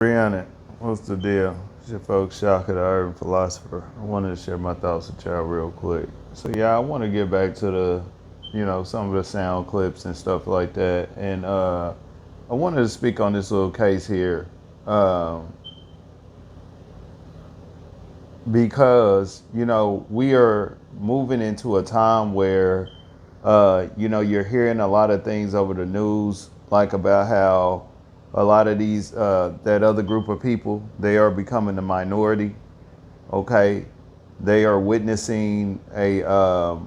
Brianna, what's the deal? It's your folks, Shaka the Urban Philosopher. I wanted to share my thoughts with y'all real quick. So yeah, I want to get back to some of the sound clips and stuff like that. And I wanted to speak on this little case here. Um, because, we are moving into a time where, you're hearing a lot of things over the news, like about how a lot of these that other group of people, they are becoming the minority. Okay, they are witnessing a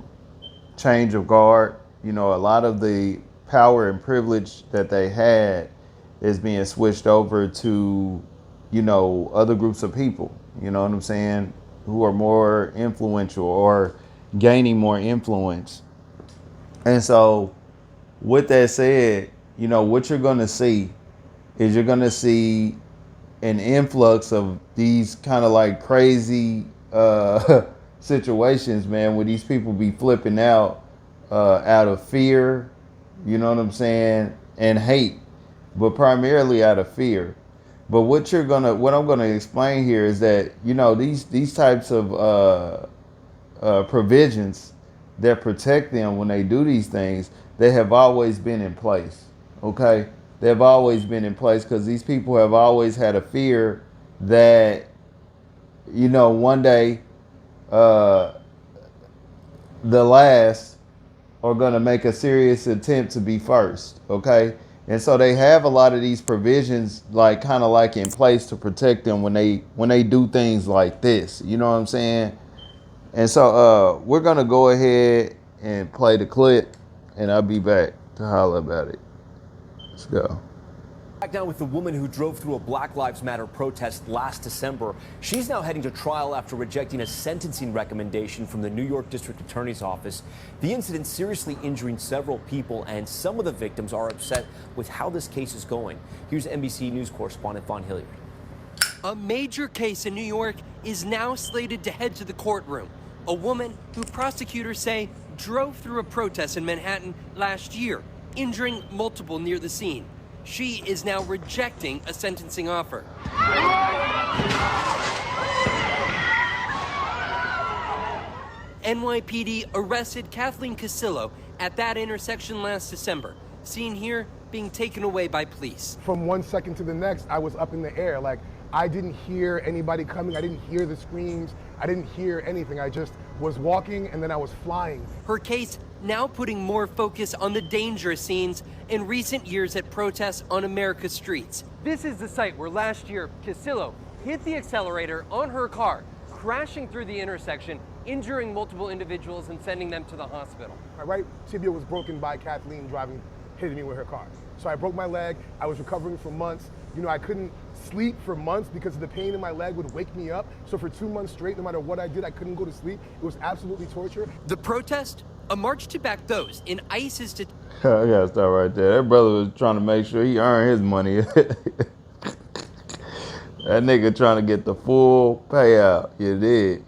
change of guard. A lot of the power and privilege that they had is being switched over to other groups of people. You know what I'm saying? Who are more influential or gaining more influence. And so, with that said, what you're going to see is you're going to see an influx of these kind of like crazy situations, man, where these people be flipping out of fear, you know what I'm saying, and hate, but primarily out of fear. But what I'm gonna explain here is that these types of provisions that protect them when they do these things, they have always been in place. Okay, they have always been in place because these people have always had a fear that one day uh, the last are going to make a serious attempt to be first. Okay, and so they have a lot of these provisions like kind of like in place to protect them when they do things like this. You know what I'm saying? And so we're gonna go ahead and play the clip, and I'll be back to holler about it. Let's go. Back now with the woman who drove through a Black Lives Matter protest last December. She's now heading to trial after rejecting a sentencing recommendation from the New York District Attorney's Office. The incident seriously injuring several people, and some of the victims are upset with how this case is going. Here's NBC News correspondent Vaughn Hilliard. A major case in New York is now slated to head to the courtroom. A woman who prosecutors say drove through a protest in Manhattan last year, injuring multiple near the scene. She is now rejecting a sentencing offer. NYPD arrested Kathleen Casillo at that intersection last December, seen here being taken away by police. From 1 second to the next, I was up in the air. Like, I didn't hear anybody coming. I didn't hear the screams. I didn't hear anything. I just was walking and then I was flying. Her case now putting more focus on the dangerous scenes in recent years at protests on America's streets. This is the site where last year, Casillo hit the accelerator on her car, crashing through the intersection, injuring multiple individuals and sending them to the hospital. My right tibia was broken by Kathleen hitting me with her car. So I broke my leg. I was recovering for months. I couldn't sleep for months because the pain in my leg would wake me up. So for 2 months straight, no matter what I did, I couldn't go to sleep. It was absolutely torture. The protest, a march to back those in ICE's I gotta stop right there. That brother was trying to make sure he earned his money. That nigga trying to get the full payout. You did.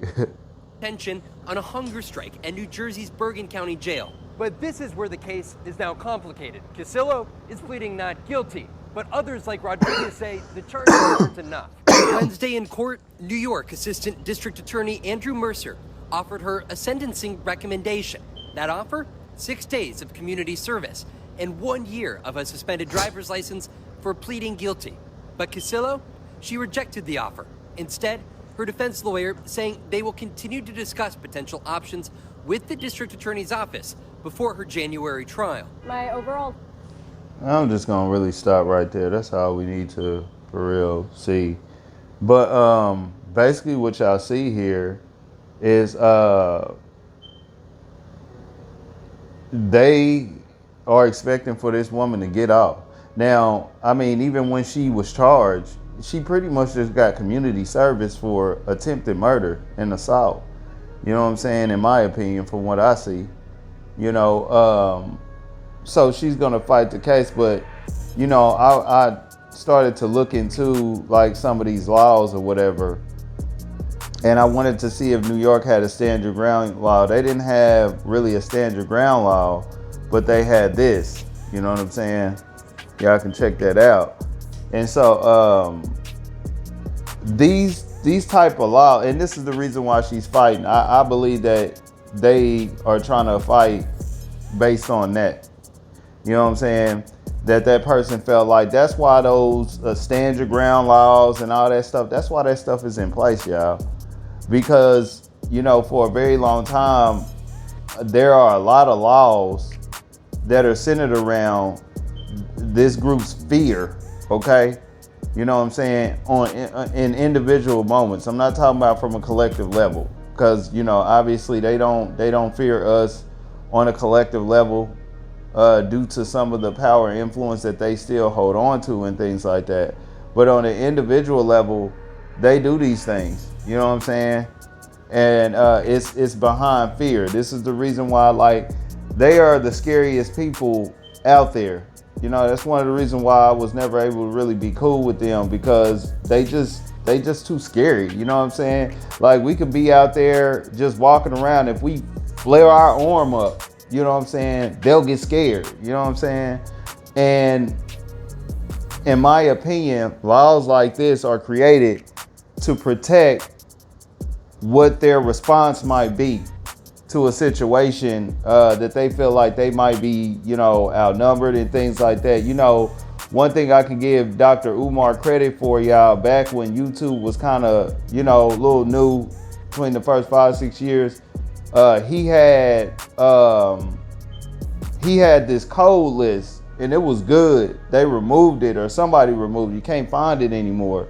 Attention on a hunger strike at New Jersey's Bergen County Jail. But this is where the case is now complicated. Casillo is pleading not guilty, but others like Rodriguez say the charges aren't enough. Wednesday in court, New York Assistant District Attorney Andrew Mercer offered her a sentencing recommendation. That offer? 6 days of community service and 1 year of a suspended driver's license for pleading guilty. But Casillo, she rejected the offer. Instead, her defense lawyer saying they will continue to discuss potential options with the district attorney's office before her January trial. I'm just gonna really stop right there. That's all we need to, for real, see. But basically what y'all see here is they are expecting for this woman to get off. Now, I mean, even when she was charged, she pretty much just got community service for attempted murder and assault. You know what I'm saying? In my opinion, from what I see, so she's gonna fight the case. But I started to look into like some of these laws or whatever, and I wanted to see if New York had a stand your ground law. They didn't have really a stand your ground law, but they had this. You know what I'm saying? Y'all can check that out. And so these type of law, and this is the reason why she's fighting. I believe that they are trying to fight based on that. You know what I'm saying? That person felt like that's why those stand your ground laws and all that stuff, that's why that stuff is in place, y'all. Because, you know, for a very long time, there are a lot of laws that are centered around this group's fear, okay? You know what I'm saying? In individual moments. I'm not talking about from a collective level, because, you know, obviously they don't fear us on a collective level due to some of the power and influence that they still hold on to and things like that. But on an individual level, they do these things. You know what I'm saying? And it's behind fear. This is the reason why, like, they are the scariest people out there. You know, that's one of the reasons why I was never able to really be cool with them, because they just too scary. You know what I'm saying? Like, we could be out there just walking around. If we flare our arm up, you know what I'm saying, they'll get scared. You know what I'm saying? And in my opinion, laws like this are created to protect what their response might be to a situation that they feel like they might be, you know, outnumbered and things like that. You know, one thing I can give Dr. Umar credit for, y'all, back when YouTube was kind of, you know, a little new between the first 5-6 years, he had this code list, and it was good. They removed it, or somebody removed it. You can't find it anymore.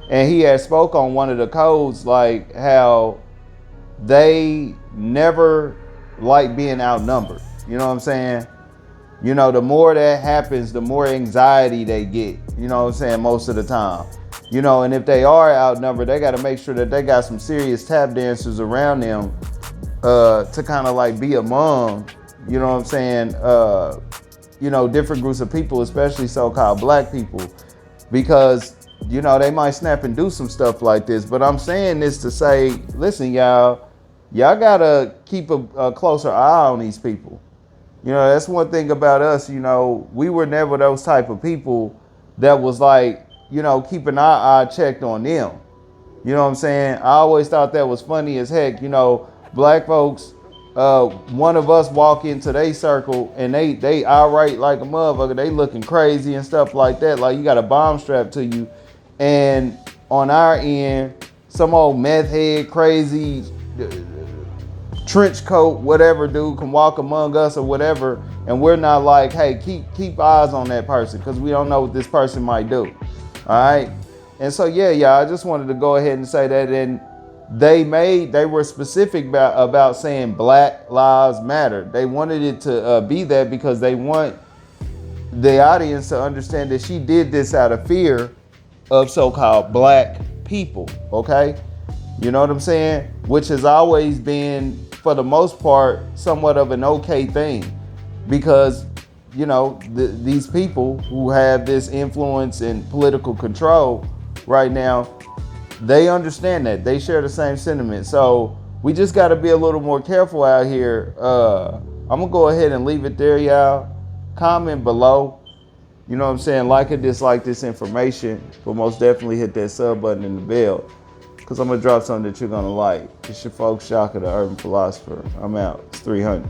And he had spoke on one of the codes, like how they never like being outnumbered. You know what I'm saying? You know, the more that happens, the more anxiety they get. You know what I'm saying? Most of the time. You know, and if they are outnumbered, they got to make sure that they got some serious tap dancers around them to kind of like be among, you know what I'm saying, you know, different groups of people, especially so-called black people, because, you know, they might snap and do some stuff like this. But I'm saying this to say, listen, y'all gotta keep a closer eye on these people. You know, that's one thing about us. You know, we were never those type of people that was like, you know, keeping our eye checked on them. You know what I'm saying? I always thought that was funny as heck. You know, black folks, one of us walk into their circle and they irate like a motherfucker. They looking crazy and stuff like that. Like you got a bomb strapped to you. And on our end, some old meth head, crazy trench coat, whatever dude can walk among us or whatever. And we're not like, hey, keep eyes on that person, because we don't know what this person might do. All right. And so, yeah, I just wanted to go ahead and say that. And they were specific about saying Black Lives Matter. They wanted it to be that because they want the audience to understand that she did this out of fear of so-called black people, okay? You know what I'm saying? Which has always been, for the most part, somewhat of an okay thing, because, you know, these people who have this influence and political control right now, they understand that. They share the same sentiment. So we just got to be a little more careful out here. I'm going to go ahead and leave it there, y'all. Comment below. You know what I'm saying? Like or dislike this information, but most definitely hit that sub button and the bell, because I'm going to drop something that you're going to like. It's your folks, Shaka, the Urban Philosopher. I'm out. It's 300.